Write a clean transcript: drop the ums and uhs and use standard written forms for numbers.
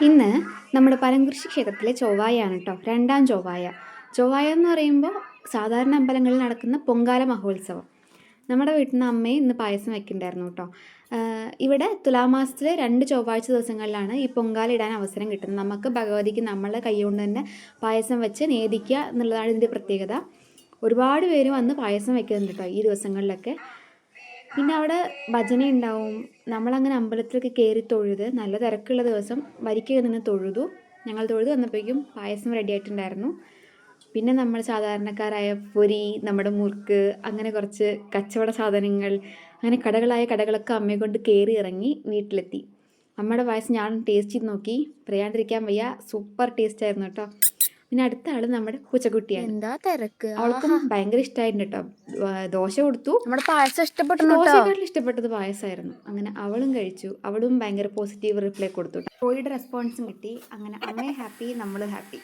ഇന്ന് നമ്മുടെ പരംകുരിശ് ക്ഷേത്രത്തിലെ ചൊവ്വായാണ് കേട്ടോ, രണ്ടാം ചൊവ്വായ. ചൊവ്വായ എന്ന് പറയുമ്പോൾ സാധാരണ അമ്പലങ്ങളിൽ നടക്കുന്ന പൊങ്കാല മഹോത്സവം. നമ്മുടെ വീട്ടിൽ നിന്ന് അമ്മയും ഇന്ന് പായസം വെക്കുന്നുണ്ടായിരുന്നു കേട്ടോ. ഇവിടെ തുലാമാസത്തിലെ 2 ചൊവ്വാഴ്ച ദിവസങ്ങളിലാണ് ഈ പൊങ്കാല ഇടാൻ അവസരം കിട്ടുന്നത്. നമുക്ക് ഭഗവതിക്ക് നമ്മളെ കൈകൊണ്ട് തന്നെ പായസം വെച്ച് നേദിക്കുക എന്നുള്ളതാണ് ഇതിൻ്റെ പ്രത്യേകത. ഒരുപാട് പേര് വന്ന് പായസം വെക്കുന്നുണ്ട് കേട്ടോ ഈ ദിവസങ്ങളിലൊക്കെ. പിന്നെ അവിടെ ഭജന ഉണ്ടാവും. നമ്മളങ്ങനെ അമ്പലത്തിലൊക്കെ കയറി തൊഴുത് നല്ല തിരക്കുള്ള ദിവസം വരിക്ക് നിന്ന് തൊഴുതു. ഞങ്ങൾ തൊഴുത് വന്നപ്പോഴേക്കും പായസം റെഡി ആയിട്ടുണ്ടായിരുന്നു. പിന്നെ നമ്മൾ സാധാരണക്കാരായ പൊരി, നമ്മുടെ മുറുക്ക്, അങ്ങനെ കുറച്ച് കച്ചവട സാധനങ്ങൾ, അങ്ങനെ കടകളൊക്കെ അമ്മയെ കൊണ്ട് കയറി ഇറങ്ങി വീട്ടിലെത്തി. അമ്മയുടെ പായസം ഞാൻ ടേസ്റ്റ് ചെയ്ത് നോക്കി, പറയാണ്ടിരിക്കാൻ വയ്യ. സൂപ്പർ ടേസ്റ്റ് ആയിരുന്നു കേട്ടോ. പിന്നെ അടുത്ത ആള് നമ്മുടെ പൂച്ചക്കുട്ടിയാണ്. എന്താ തിരക്ക്! അവൾക്കും ഭയങ്കര ഇഷ്ടമായിരുന്നു കേട്ടോ. ദോശ കൊടുത്തു. നമ്മുടെ പായസം ഇഷ്ടപ്പെട്ടു. ദോശയെക്കാട്ടിലും ഇഷ്ടപ്പെട്ടത് പായസമായിരുന്നു. അങ്ങനെ അവളും കഴിച്ചു. അവളും ഭയങ്കര പോസിറ്റീവ് റിപ്ലൈ കൊടുത്തു. കോഴിയുടെ റെസ്പോൺസും കിട്ടി. അങ്ങനെ അമ്മയും ഹാപ്പി, നമ്മളും ഹാപ്പി.